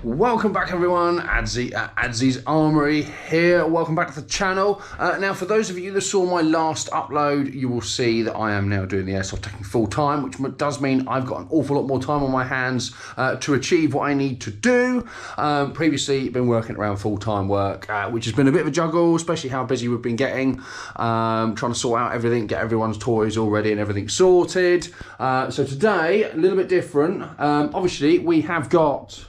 Welcome back everyone, Adzi at Adzi's Armory here. Welcome back to the channel. Now for those of you that saw my last upload, you will see that I am now doing the Airsoft Tech full time, which does mean I've got an awful lot more time on my hands to achieve what I need to do. Previously been working around full-time work, which has been a bit of a juggle, especially how busy we've been getting, trying to sort out everything, get everyone's toys all ready and everything sorted. So today, a little bit different. Obviously we have got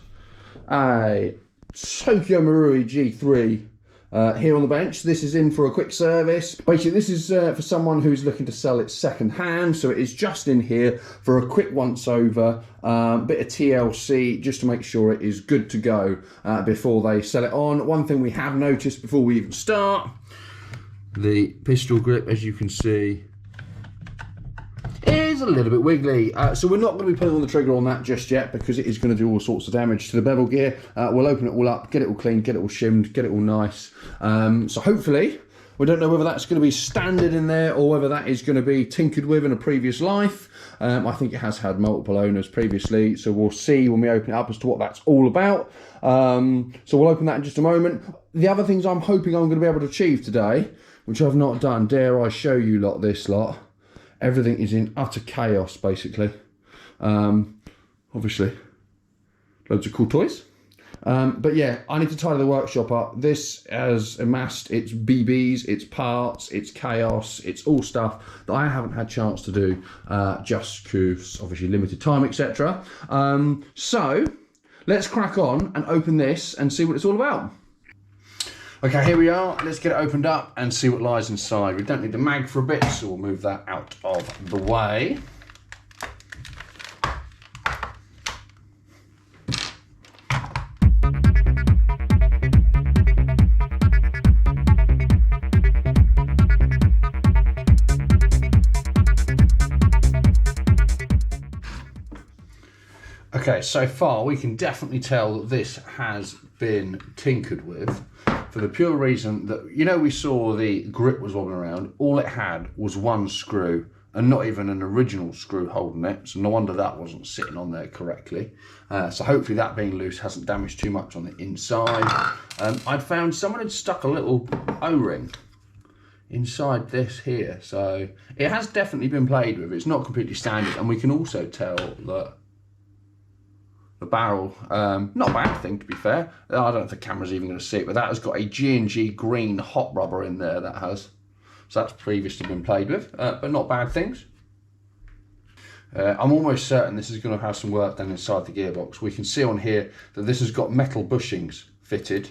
a Tokyo Marui G3 here on the bench. This is in for a quick service. Basically this is for someone who's looking to sell it second hand, so it is just in here for a quick once over, bit of TLC just to make sure it is good to go before they sell it on. One thing we have noticed before we even start, the pistol grip, as you can see, is a little bit wiggly, so we're not going to be pulling on the trigger on that just yet because it is going to do all sorts of damage to the bevel gear. We'll open it all up, get it all cleaned, get it all shimmed, get it all nice. So hopefully, we don't know whether that's going to be standard in there or whether that is going to be tinkered with in a previous life. I think it has had multiple owners previously, so we'll see when we open it up as to what that's all about. So we'll open that in just a moment. The other things I'm hoping I'm going to be able to achieve today, which I've not done, dare I show you this lot. Everything is in utter chaos, basically. Obviously, loads of cool toys. But yeah, I need to tidy the workshop up. This has amassed its BBs, its parts, its chaos, it's all stuff that I haven't had a chance to do, just because obviously limited time, etc. So let's crack on and open this and see what it's all about. Okay, here we are. Let's get it opened up and see what lies inside. We don't need the mag for a bit, so we'll move that out of the way. Okay, so far we can definitely tell that this has been tinkered with, for the pure reason that, you know, we saw the grip was wobbling around. All it had was one screw and not even an original screw holding it, so no wonder that wasn't sitting on there correctly. So hopefully that being loose hasn't damaged too much on the inside. I'd found someone had stuck a little O-ring inside this here, so it has definitely been played with. It's not completely standard, and we can also tell that the barrel, not a bad thing to be fair. I don't know if the camera's even going to see it, but that has got a G&G green hot rubber in there, that has. So that's previously been played with, but not bad things. I'm almost certain this is going to have some work done inside the gearbox. We can see on here that this has got metal bushings fitted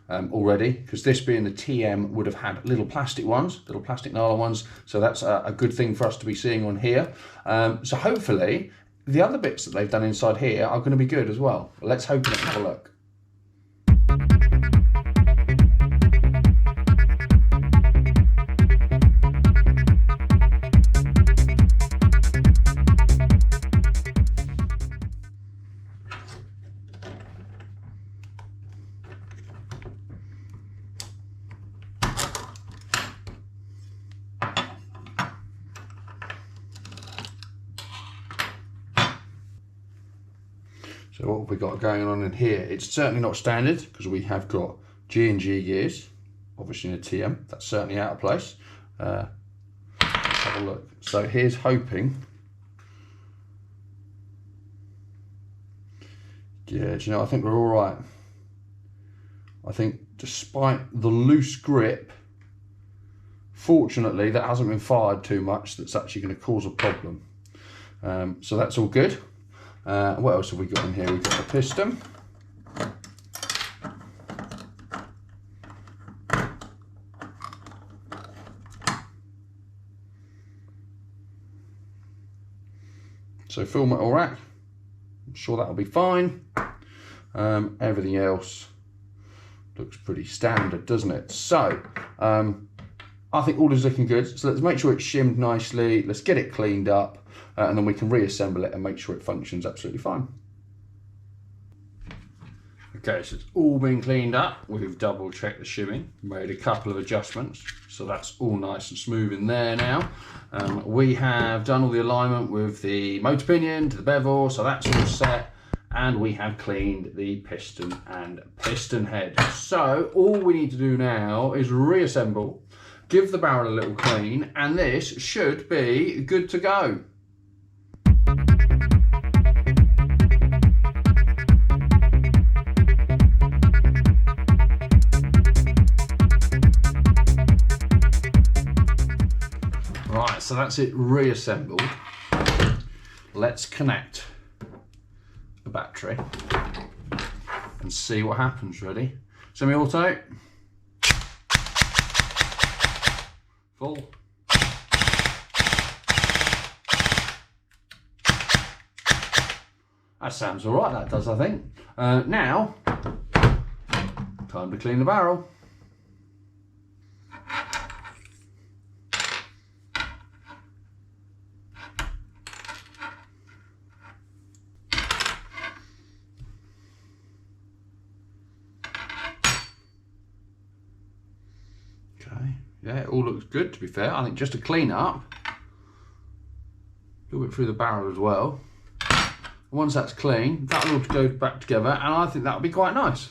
already, because this being the TM would have had little plastic ones, little plastic nylon ones, so that's a good thing for us to be seeing on here. So hopefully the other bits that they've done inside here are going to be good as well. Let's open it and have a look. So what have we got going on in here? It's certainly not standard because we have got G&G gears, obviously in a TM. That's certainly out of place. Let's have a look. So here's hoping. Yeah, do you know, I think we're all right. I think despite the loose grip, fortunately that hasn't been fired too much that's actually going to cause a problem. So that's all good. What else have we got in here? We've got the piston. So full metal rack. I'm sure that'll be fine. Everything else looks pretty standard, doesn't it? So I think all is looking good. So let's make sure it's shimmed nicely. Let's get it cleaned up. And then we can reassemble it and make sure it functions absolutely fine. Okay, so it's all been cleaned up. We've double checked the shimming, made a couple of adjustments, so that's all nice and smooth in there now. We have done all the alignment with the motor pinion to the bevel, so that's all set. and we have cleaned the piston and piston head. So all we need to do now is reassemble, give the barrel a little clean, and this should be good to go. Right, so that's it reassembled. Let's connect the battery and see what happens. Ready? Semi-auto. Full. That sounds all right, that does, I think. Now, time to clean the barrel. Yeah, it all looks good, to be fair. I think just to clean up, a little bit through the barrel as well. Once that's clean, that'll all go back together, and I think that'll be quite nice.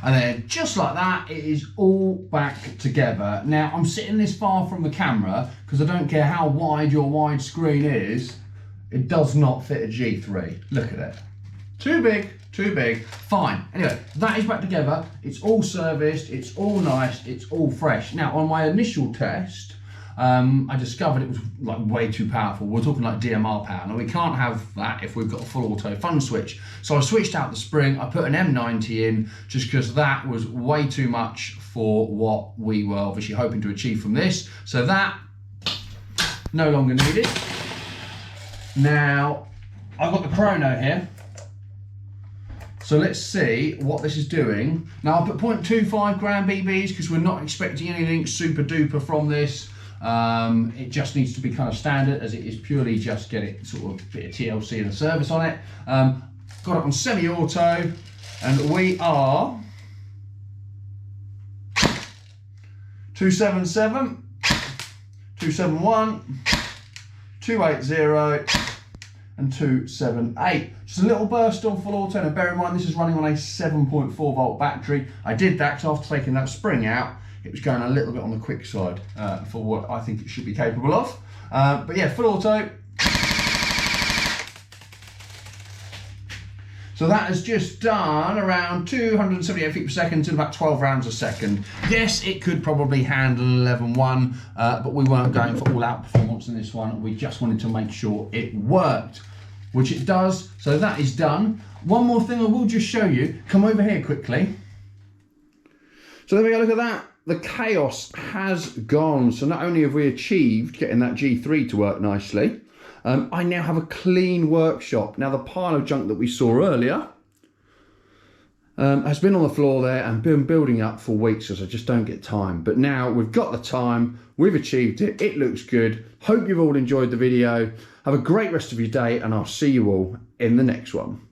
And then just like that, it is all back together. Now, I'm sitting this far from the camera because I don't care how wide your widescreen is, it does not fit a G3. Look at it. Too big, too big. Fine. Anyway, that is back together. It's all serviced, it's all nice, it's all fresh. Now, on my initial test, I discovered it was like way too powerful. We're talking like DMR power. Now we can't have that if we've got a full auto fun switch. So I switched out the spring, I put an M90 in just because that was way too much for what we were obviously hoping to achieve from this. So that, no longer needed. Now, I've got the chrono here. So let's see what this is doing. Now I'll put 0.25 gram BBs because we're not expecting anything super duper from this. It just needs to be kind of standard, as it is purely just get it sort of a bit of TLC and a service on it. Got it on semi-auto, and we are 277, 271, 280, and 278. Just a little burst on full auto. Now bear in mind this is running on a 7.4 volt battery. I did that because after taking that spring out, it was going a little bit on the quick side for what I think it should be capable of. But yeah, full auto. So that has just done around 278 feet per second to about 12 rounds a second. Yes, it could probably handle 11.1, but we weren't going for all out performance in this one. We just wanted to make sure it worked, which it does. So that is done. One more thing I will just show you. Come over here quickly. So there we go, look at that. The chaos has gone. So not only have we achieved getting that G3 to work nicely, I now have a clean workshop. Now the pile of junk that we saw earlier has been on the floor there and been building up for weeks because I just don't get time. But now we've got the time, we've achieved it, it looks good. Hope you've all enjoyed the video. Have a great rest of your day and I'll see you all in the next one.